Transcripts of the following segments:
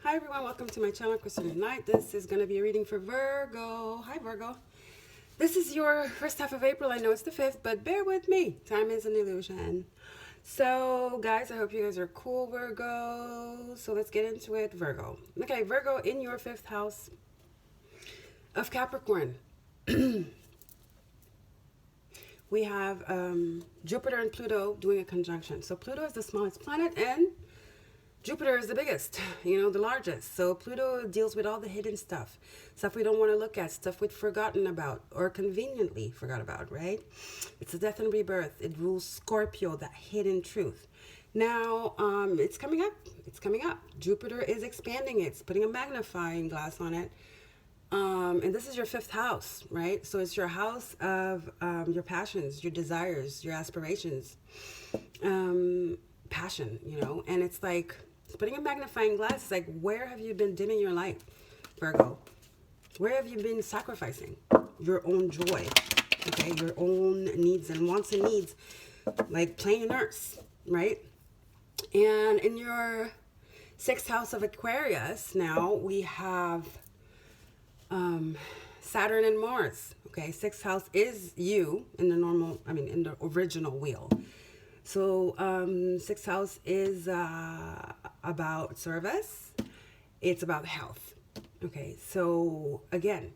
Hi everyone, welcome to my channel, chrystallune.light. This is going to be a reading for Virgo. Hi Virgo. This is your first half of April. I know it's the 5th, but bear with me. Time is an illusion. So guys, I hope you guys are cool, Virgo. So let's get into it, Virgo. Okay, Virgo, in your 5th house of Capricorn, we have Jupiter and Pluto doing a conjunction. So Pluto is the smallest planet and Jupiter is the biggest, the largest. So Pluto deals with all the hidden stuff we don't want to look at, stuff we've forgotten about or conveniently forgot about, right? It's a death and rebirth. It rules Scorpio, that hidden truth. Now, it's coming up. It's coming up. Jupiter is expanding it. It's putting a magnifying glass on it. And this is your 5th house, right? So it's your house of your passions, your desires, your aspirations, passion, and it's like, it's putting a magnifying glass. It's like, where have you been dimming your light, Virgo? Where have you been sacrificing your own joy, okay? Your own needs and wants and needs, like playing a nurse, right? And in your 6th house of Aquarius, now we have Saturn and Mars, okay? 6th house is you in the original wheel. So 6th house is about service. It's about health. Okay, so again,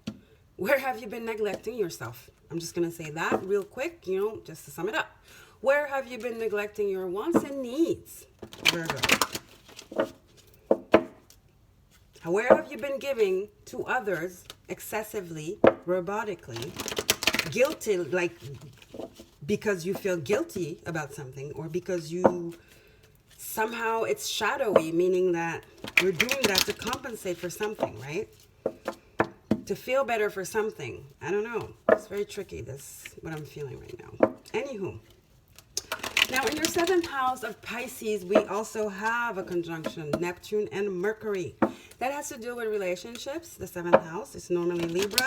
where have you been neglecting yourself? I'm just going to say that real quick, just to sum it up. Where have you been neglecting your wants and needs, Virgo? Where have you been giving to others excessively, robotically, guilty, like because you feel guilty about something, or because you somehow it's shadowy, meaning that you're doing that to compensate for something, right? To feel better for something. I don't know. It's very tricky, this, what I'm feeling right now. Anywho. Now, in your 7th house of Pisces, we also have a conjunction, Neptune and Mercury. That has to do with relationships. The 7th house is normally Libra.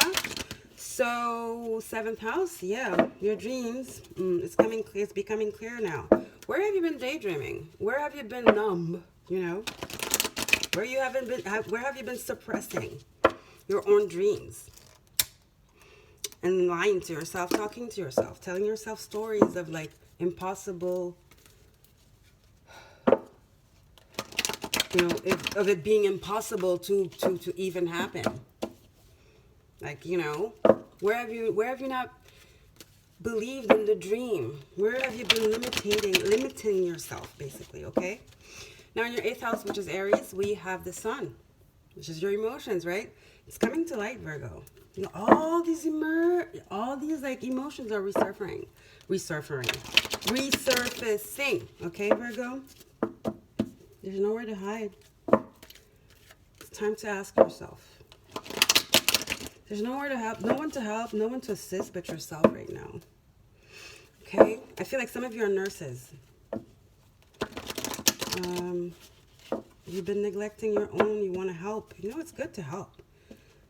So 7th house, yeah, your dreams, it's becoming clear now. Where have you been daydreaming? Where have you been numb? Where have you been suppressing your own dreams and lying to yourself, talking to yourself, telling yourself stories of like impossible, of it being impossible to even happen. Like, where have you not believed in the dream? Where have you been limiting yourself, basically, okay? Now, in your 8th house, which is Aries, we have the sun, which is your emotions, right? It's coming to light, Virgo. All these like emotions are resurfacing, okay, Virgo? There's nowhere to hide. It's time to ask yourself. There's nowhere to help, no one to assist but yourself right now. Okay? I feel like some of you are nurses. You've been neglecting your own, you want to help. It's good to help.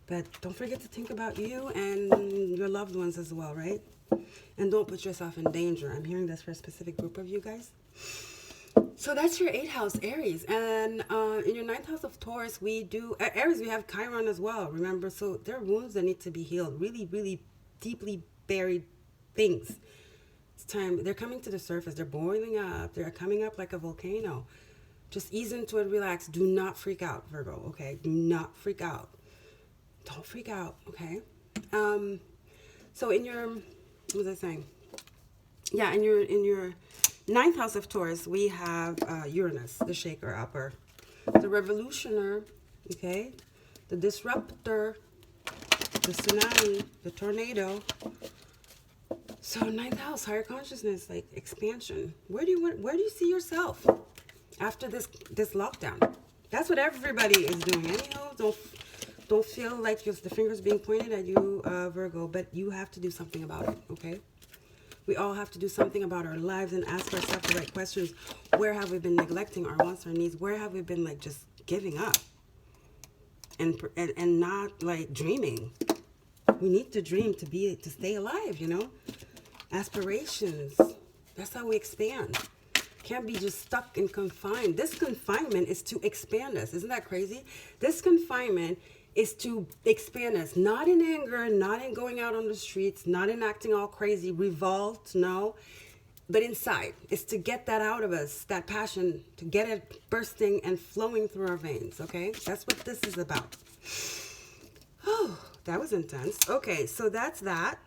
But don't forget to think about you and your loved ones as well, right? And don't put yourself in danger. I'm hearing this for a specific group of you guys. So that's your 8th house, Aries. And in your 9th house of Taurus, Aries, we have Chiron as well, remember? So there are wounds that need to be healed, really, really deeply buried things. It's time. They're coming to the surface. They're boiling up. They're coming up like a volcano. Just ease into it, relax. Do not freak out, Virgo, okay? Do not freak out. Don't freak out, okay? So in your, what was I saying? Yeah, in your 9th house of Taurus, we have Uranus, the shaker upper, the revolutioner, okay, the disruptor, the tsunami, the tornado. So 9th house, higher consciousness, like expansion. Where do you see yourself after this lockdown? That's what everybody is doing. Anyhow, don't feel like the finger's being pointed at you, Virgo, but you have to do something about it, okay? We all have to do something about our lives and ask ourselves the right questions. Where have we been neglecting our wants, our needs? Where have we been like just giving up and not like dreaming? We need to dream to stay alive, Aspirations. That's how we expand. Can't be just stuck and confined. This confinement is to expand us. Isn't that crazy? This confinement is to expand us. Not in anger, not in going out on the streets, not in acting all crazy, revolt, no. But inside. It's to get that out of us, that passion, to get it bursting and flowing through our veins, okay? That's what this is about. Oh, that was intense. Okay, so that's that.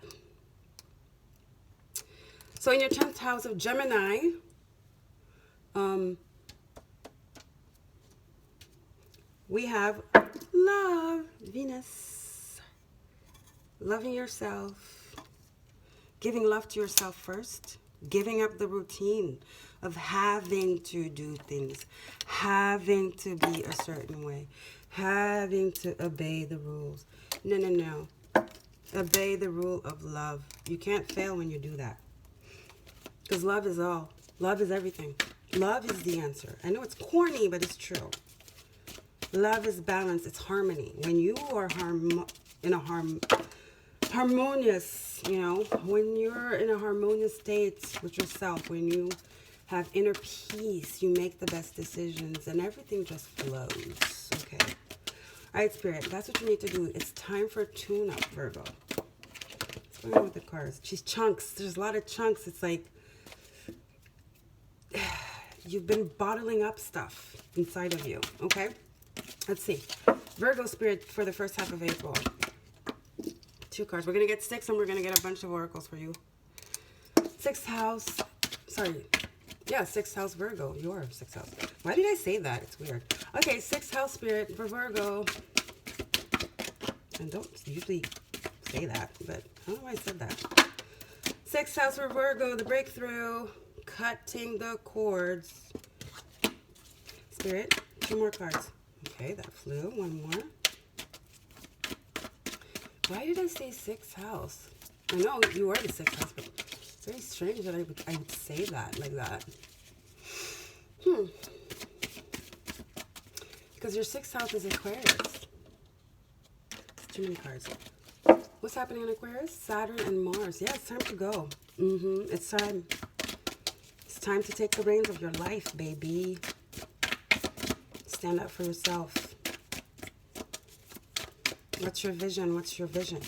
So in your 10th house of Gemini, we have love, Venus, loving yourself, giving love to yourself first, giving up the routine of having to do things, having to be a certain way, having to obey the rules. No, no, no. Obey the rule of love. You can't fail when you do that. Because love is all. Love is everything. Love is the answer. I know it's corny, but it's true. Love is balance. It's harmony. When you are harmonious, you know, when you're in a harmonious state with yourself, when you have inner peace, you make the best decisions and everything just flows. Okay. All right, Spirit, that's what you need to do. It's time for a tune-up, Virgo. What's going on with the cards? She's chunks. There's a lot of chunks. It's like you've been bottling up stuff inside of you, okay? Let's see. Virgo Spirit for the first half of April. 2 cards. We're going to get 6 and we're going to get a bunch of oracles for you. 6th house. Sorry. Yeah, 6th house Virgo. Your 6th house. Why did I say that? It's weird. Okay, 6th house Spirit for Virgo. I don't usually say that, but I don't know why I said that. 6th house for Virgo, the breakthrough. Cutting the cords. Spirit, 2 more cards. Okay, that flew. 1 more. Why did I say 6th house? I know you are the 6th house, but it's very strange that I would say that like that. Because your 6th house is Aquarius. Too many cards. What's happening in Aquarius? Saturn and Mars. Yeah, it's time to go. It's time. It's time to take the reins of your life, baby. Stand up for yourself. What's your vision? What's your vision?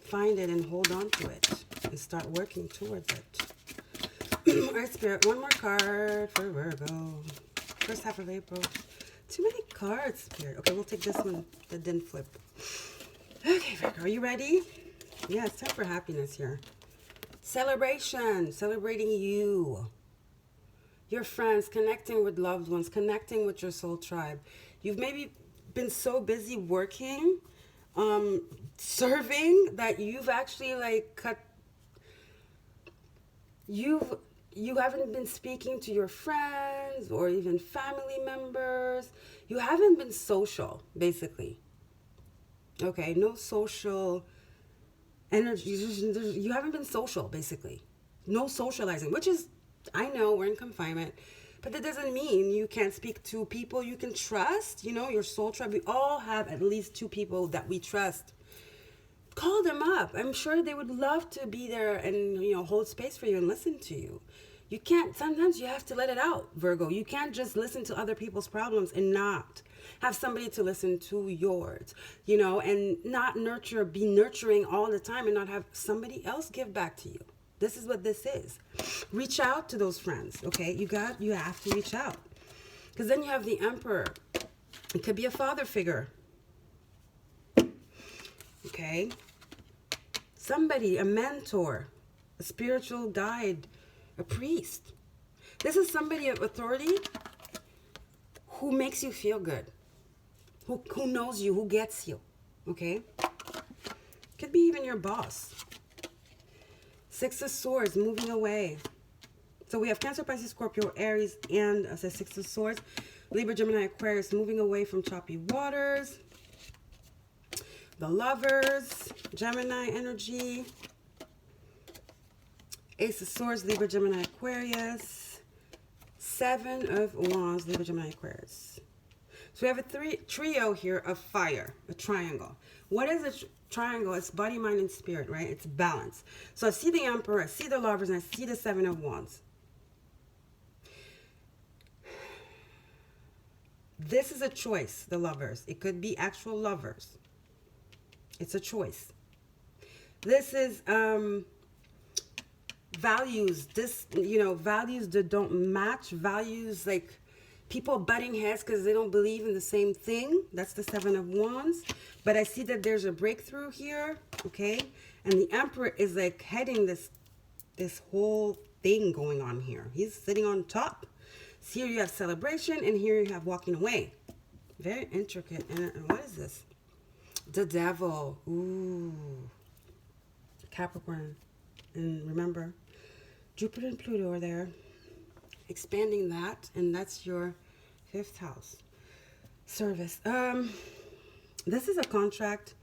Find it and hold on to it. And start working towards it. All right, Spirit. 1 more card for Virgo. First half of April. Too many cards, Spirit. Okay, we'll take this one that didn't flip. Okay, Virgo, are you ready? Yeah, it's time for happiness here. Celebration. Celebrating you. Your friends, connecting with loved ones, connecting with your soul tribe. You've maybe been so busy working, serving, that you've actually like you haven't been speaking to your friends or even family members. You haven't been social, basically. Okay, no social energy. You haven't been social, basically. No socializing, which is, I know we're in confinement, but that doesn't mean you can't speak to people you can trust. You know, your soul tribe. We all have at least 2 people that we trust. Call them up. I'm sure they would love to be there and, you know, hold space for you and listen to you. You can't, sometimes you have to let it out, Virgo. You can't just listen to other people's problems and not have somebody to listen to yours, you know, and not be nurturing all the time and not have somebody else give back to you. This is what this is. Reach out to those friends, okay? You have to reach out. Because then you have the Emperor. It could be a father figure. Okay? Somebody, a mentor, a spiritual guide, a priest. This is somebody of authority who makes you feel good. Who knows you, who gets you. Okay? Could be even your boss. 6 of Swords, moving away. So we have Cancer, Pisces, Scorpio, Aries, and the 6 of Swords. Libra, Gemini, Aquarius, moving away from choppy waters. The Lovers, Gemini energy. Ace of Swords, Libra, Gemini, Aquarius. 7 of Wands, Libra, Gemini, Aquarius. So we have a trio here of fire, a triangle. What is a triangle? It's body, mind, and spirit, right? It's balance. So I see the Emperor, I see the Lovers, and I see the Seven of Wands. This is a choice, the Lovers. It could be actual lovers. It's a choice. This is values. This, values that don't match. Values like people butting heads because they don't believe in the same thing. That's the Seven of Wands. But I see that there's a breakthrough here, okay? And the Emperor is like heading this whole thing going on here. He's sitting on top. So here you have celebration, and here you have walking away. Very intricate. And what is this? The Devil. Ooh. Capricorn. And remember, Jupiter and Pluto are there. Expanding that, and that's your 5th house. Service. This is a contract.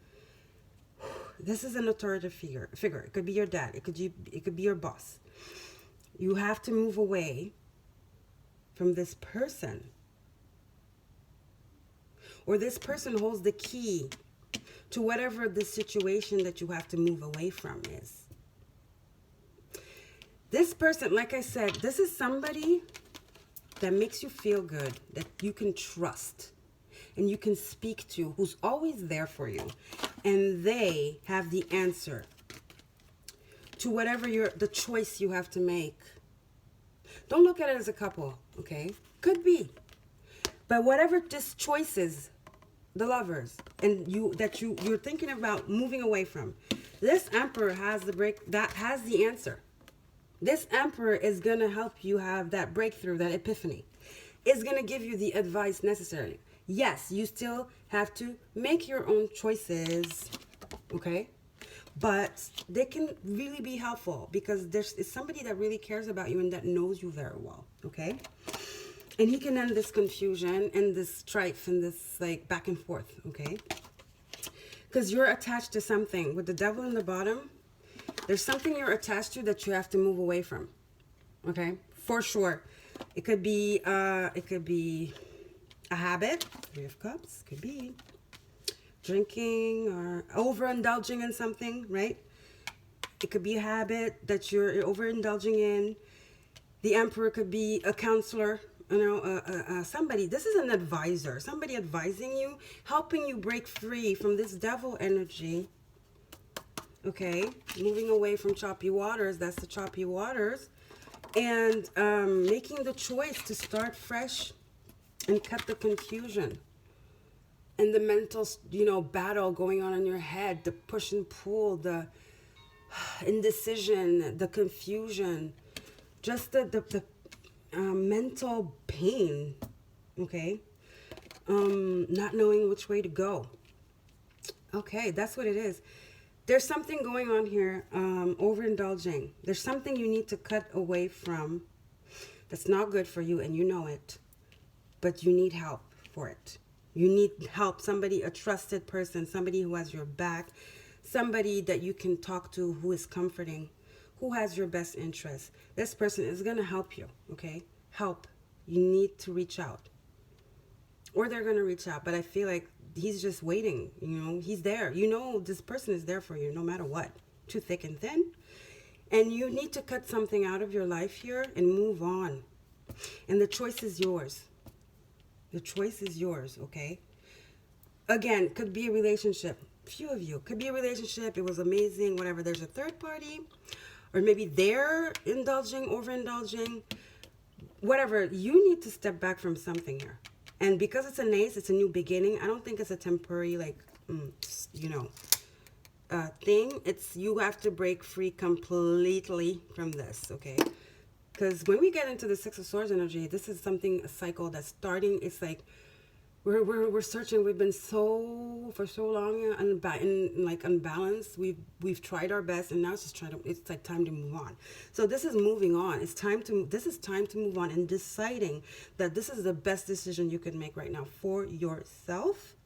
This is an authoritative figure. It could be your dad. It could be your boss. You have to move away from this person. Or this person holds the key to whatever the situation that you have to move away from is. This person, like I said, this is somebody that makes you feel good, that you can trust and you can speak to, who's always there for you. And they have the answer to whatever the choice you have to make. Don't look at it as a couple, okay? Could be. But whatever this choice is, the Lovers, and you're thinking about moving away from, this Emperor has the answer. This Emperor is going to help you have that breakthrough, that epiphany. It's going to give you the advice necessary. Yes, you still have to make your own choices, okay? But they can really be helpful because there's somebody that really cares about you and that knows you very well, okay? And he can end this confusion and this strife and this like back and forth, okay? Because you're attached to something. With the Devil in the bottom, there's something you're attached to that you have to move away from, okay? For sure. It could be a habit. 3 of Cups, could be drinking or overindulging in something, right? It could be a habit that you're overindulging in. The Emperor could be a counselor, somebody. This is an advisor, somebody advising you, helping you break free from this devil energy. Okay, moving away from choppy waters. That's the choppy waters. And making the choice to start fresh and cut the confusion and the mental, battle going on in your head, the push and pull, the indecision, the confusion, just the mental pain, okay? Not knowing which way to go. Okay, that's what it is. There's something going on here, overindulging. There's something you need to cut away from that's not good for you, and you know it, but you need help for it. You need help, somebody, a trusted person, somebody who has your back, somebody that you can talk to who is comforting, who has your best interest. This person is going to help you, okay? Help. You need to reach out. Or they're going to reach out, but I feel like he's just waiting, he's there. This person is there for you no matter what, too thick and thin. And you need to cut something out of your life here and move on. And the choice is yours. The choice is yours, okay? Again, could be a relationship. Few of you. Could be a relationship. It was amazing, whatever. There's a third party. Or maybe they're overindulging. Whatever. You need to step back from something here. And because it's an ace, it's a new beginning. I don't think it's a temporary, thing. It's you have to break free completely from this, okay? Because when we get into the Six of Swords energy, this is a cycle that's starting. It's like we're searching. We've been for so long unbalanced. We've tried our best, and now it's like time to move on. So this is moving on. This is time to move on and deciding that this is the best decision you can make right now for yourself.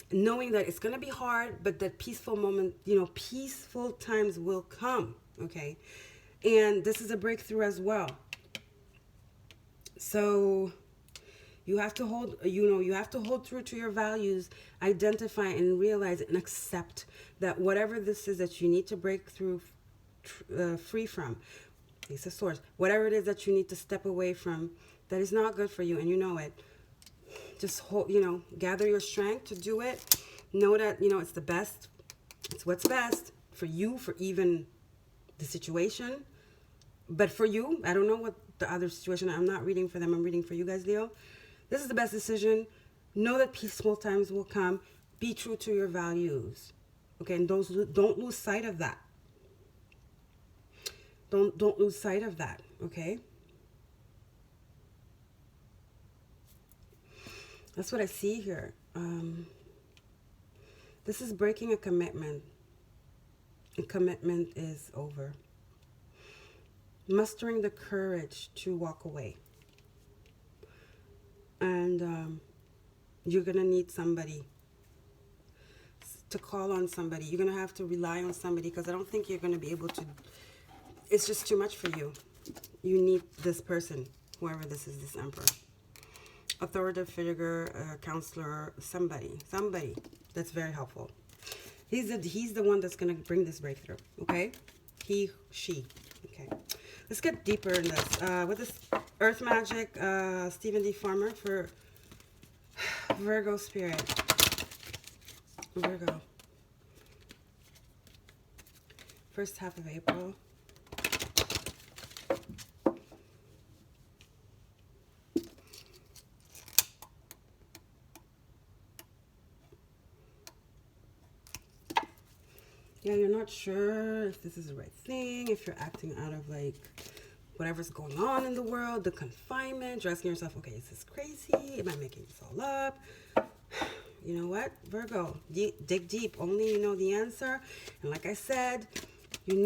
Knowing that it's gonna be hard, but that peaceful moment, peaceful times will come. Okay. And this is a breakthrough as well. So You have to hold, you have to hold true to your values, identify and realize and accept that whatever this is that you need to break through, free from, it's a source, whatever it is that you need to step away from, that is not good for you, and you know it. Just hold, gather your strength to do it. Know that, it's the best. It's what's best for you, for even the situation. But for you, I don't know what the other situation, I'm not reading for them, I'm reading for you guys, Leo. This is the best decision. Know that peaceful times will come. Be true to your values. Okay, and don't lose sight of that. Don't lose sight of that, okay? That's what I see here. This is breaking a commitment. A commitment is over. Mustering the courage to walk away. And you're going to need somebody to call on somebody. You're going to have to rely on somebody, because I don't think you're going to be able to. It's just too much for you. You need this person, whoever this is, this emperor. Authoritative figure, counselor, somebody that's very helpful. He's the one that's going to bring this breakthrough, okay? He, she, okay. Let's get deeper in this. With this Earth Magic, Stephen D. Farmer for Virgo Spirit. Virgo. First half of April. Yeah, you're not sure if this is the right thing, if you're acting out of like whatever's going on in the world, the confinement. You're asking yourself, okay, is this crazy? Am I making this all up? You know what, Virgo, dig deep. Only you know the answer. And like I said, you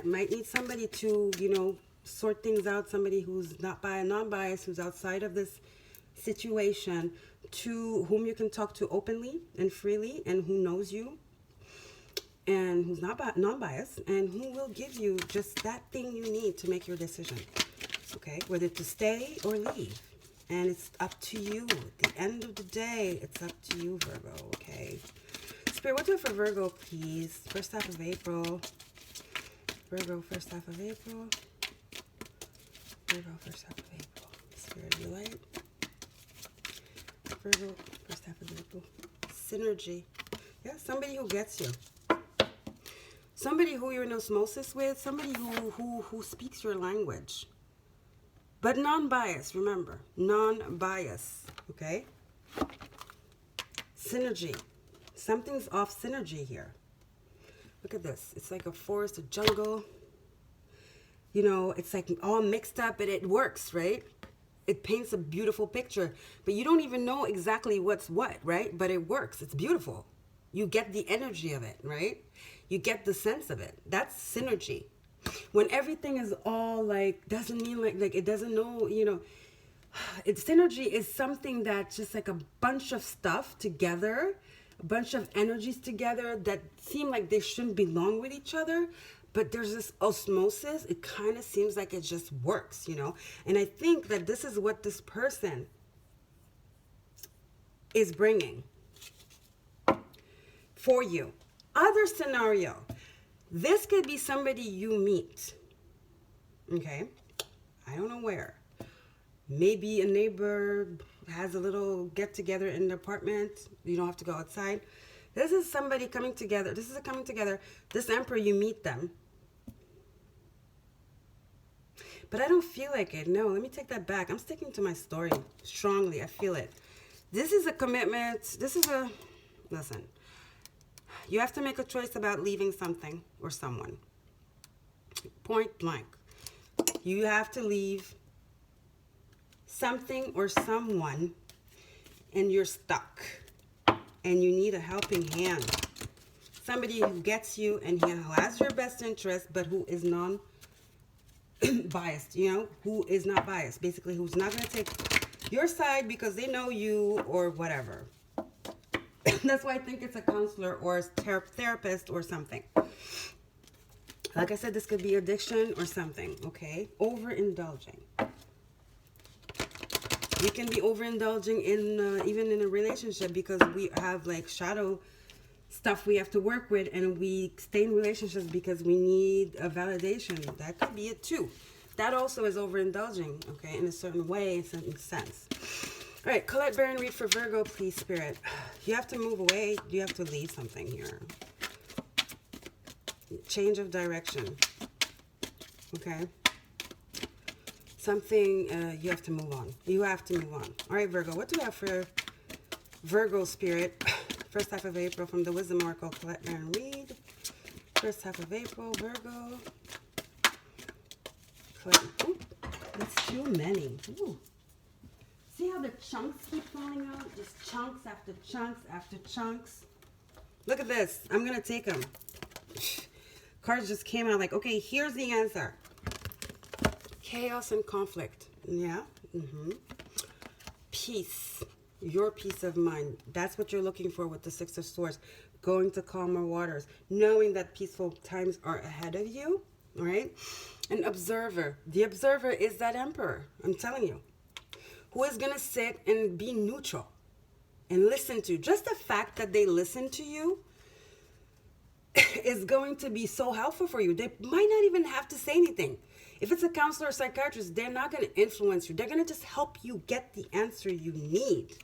might need somebody to, sort things out. Somebody who's non-biased, who's outside of this situation, to whom you can talk to openly and freely, and who knows you, and who's not non-biased, and who will give you just that thing you need to make your decision, okay? Whether to stay or leave. And it's up to you. At the end of the day, it's up to you, Virgo, okay? Spirit, what do it for Virgo, please? First half of April. Virgo, first half of April. Virgo, first half of April. Spirit of your light. Virgo, first half of April. Synergy. Yeah, somebody who gets you. Somebody who you're in osmosis with, somebody who speaks your language. But non-biased, remember. Non-biased, okay? Synergy. Something's off synergy here. Look at this. It's like a forest, a jungle. It's like all mixed up, and it works, right? It paints a beautiful picture. But you don't even know exactly what's what, right? But it works. It's beautiful. You get the energy of it, right? You get the sense of it. That's synergy. When everything is all like, doesn't mean like it doesn't know, synergy is something that's just like a bunch of stuff together, a bunch of energies together that seem like they shouldn't belong with each other, but there's this osmosis. It kind of seems like it just works, And I think that this is what this person is bringing for you. Other scenario, this could be somebody you meet, okay? I don't know where. Maybe a neighbor has a little get-together in the apartment. You don't have to go outside. This is somebody coming together. This is a coming together. This emperor, you meet them. But I don't feel like it. No, let me take that back. I'm sticking to my story strongly. I feel it. This is a commitment. Listen. You have to make a choice about leaving something or someone. Point blank. You have to leave something or someone, and you're stuck. And you need a helping hand. Somebody who gets you and who has your best interest, but who is non-biased, who is not biased. Basically, who's not going to take your side because they know you or whatever. That's why I think it's a counselor or a therapist or something. Like I said, this could be addiction or something, okay? Overindulging. We can be overindulging in even in a relationship because we have like shadow stuff we have to work with, and we stay in relationships because we need a validation. That could be it too. That also is overindulging, okay, in a certain way, in a certain sense. All right, Colette Baron read for Virgo, please, Spirit. You have to move away. You have to leave something here. Change of direction, okay? Something, you have to move on. You have to move on. All right, Virgo, what do we have for Virgo, Spirit? First half of April from the Wisdom Oracle, Colette Baron read. First half of April, Virgo. Ooh, that's too many. Ooh. See how the chunks keep falling out? Just chunks after chunks after chunks. Look at this. I'm going to take them. Cards just came out like, okay, here's the answer. Chaos and conflict. Yeah. Peace. Your peace of mind. That's what you're looking for with the Six of Swords. Going to calmer waters. Knowing that peaceful times are ahead of you. All right. An observer. The observer is that emperor. I'm telling you. Who is going to sit and be neutral. And listen to. Just the fact that they listen to you is going to be so helpful for you. They might not even have to say anything. If it's a counselor or psychiatrist, they're not going to influence you. They're going to just help you get the answer you need.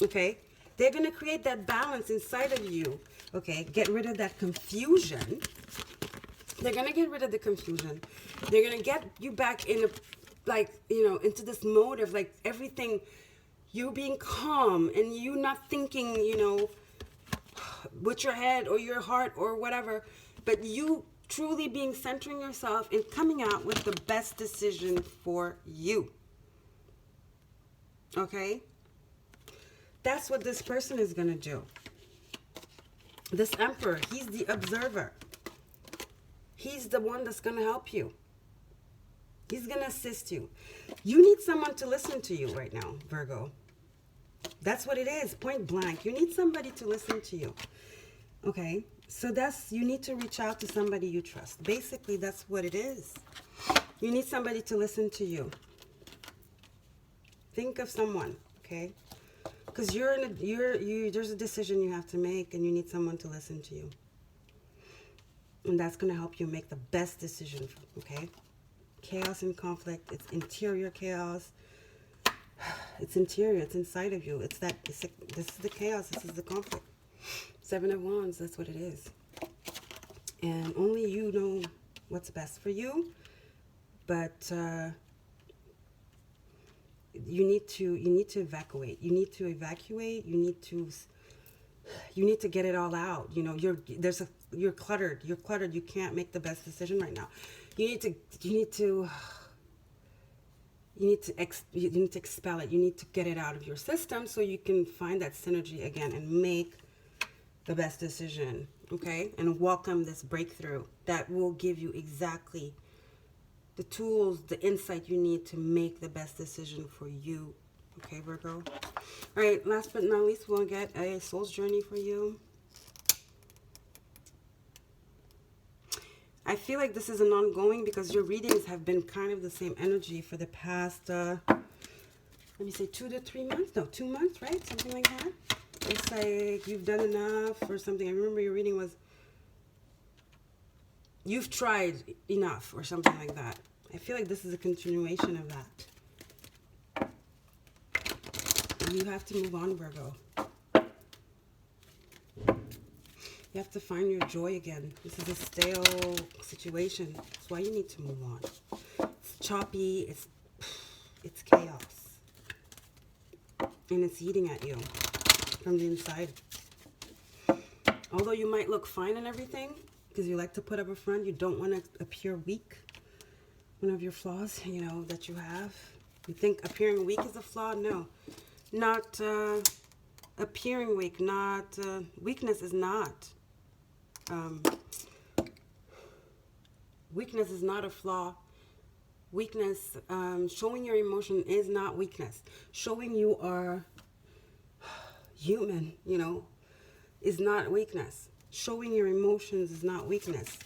Okay? They're going to create that balance inside of you. Okay? Get rid of that confusion. They're going to get rid of the confusion. They're going to get you back in a, like, you know, into this mode of like everything, you being calm and you not thinking, you know, with your head or your heart or whatever, but you truly being centering yourself and coming out with the best decision for you. Okay? That's what this person is going to do. This emperor, he's the observer. He's the one that's going to help you. He's going to assist you. You need someone to listen to you right now, Virgo. That's what it is, point blank. You need somebody to listen to you. Okay? So you need to reach out to somebody you trust. Basically, that's what it is. You need somebody to listen to you. Think of someone, okay? Because there's a decision you have to make, and you need someone to listen to you. And that's going to help you make the best decision, okay? Chaos and conflict, it's interior chaos. It's interior, it's inside of you. This is the chaos, this is the conflict. Seven of Wands, that's what it is. And only you know what's best for you. But you need to evacuate. You need to evacuate. You need to get it all out. You know, you're cluttered. You're cluttered. You can't make the best decision right now. You need to expel it. You need to get it out of your system so you can find that synergy again and make the best decision, okay? And welcome this breakthrough that will give you exactly the tools, the insight you need to make the best decision for you, okay, Virgo? All right, last but not least, we'll get a soul's journey for you. I feel like this is an ongoing because your readings have been kind of the same energy for the past, let me say 2 to 3 months? No, 2 months, right? Something like that. It's like you've done enough or something. I remember your reading was, you've tried enough or something like that. I feel like this is a continuation of that. You have to move on, Virgo. You have to find your joy again. This is a stale situation. That's why you need to move on. It's choppy. It's chaos. And it's eating at you from the inside. Although you might look fine and everything, because you like to put up a front, you don't want to appear weak. One of your flaws, you know, that you have. You think appearing weak is a flaw? No. Not appearing weak. Not weakness is not. Weakness is not a flaw. Weakness, showing your emotion is not weakness. Showing you are human, you know, is not weakness. Showing your emotions is not weakness.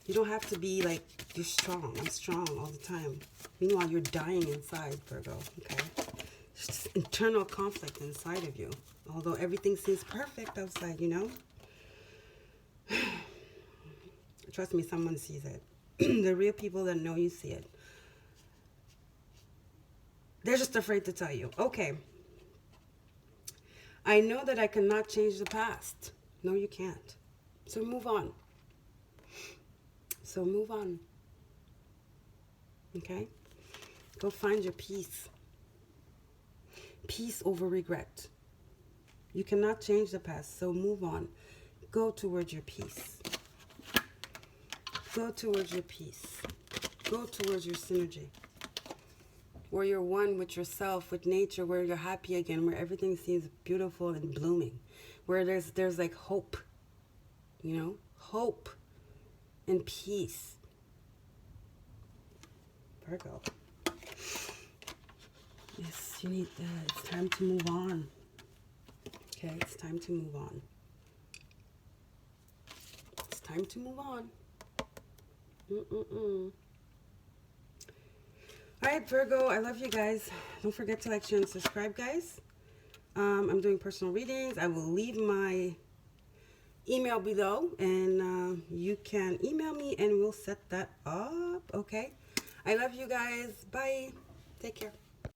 You don't have to be like You're strong. I'm strong all the time. Meanwhile, you're dying inside, Virgo. Okay? There's just internal conflict inside of you. Although everything seems perfect outside, you know? Trust me, someone sees it. The real people that know you see it. They're just afraid to tell you. Okay. I know that I cannot change the past. No, you can't. So move on. So move on. Okay? Go find your peace. Peace over regret. You cannot change the past, so move on. Go towards your peace. Go towards your peace. Go towards your synergy. Where you're one with yourself, with nature, where you're happy again, where everything seems beautiful and blooming. Where there's like hope. You know? Hope and peace. Virgo. Yes, you need that. It's time to move on. Okay, it's time to move on. It's time to move on. All right, Virgo, I love you guys. Don't forget to like, share, and subscribe, guys. I'm doing personal readings. I will leave my email below, and you can email me, and we'll set that up, okay? I love you guys. Bye. Take care.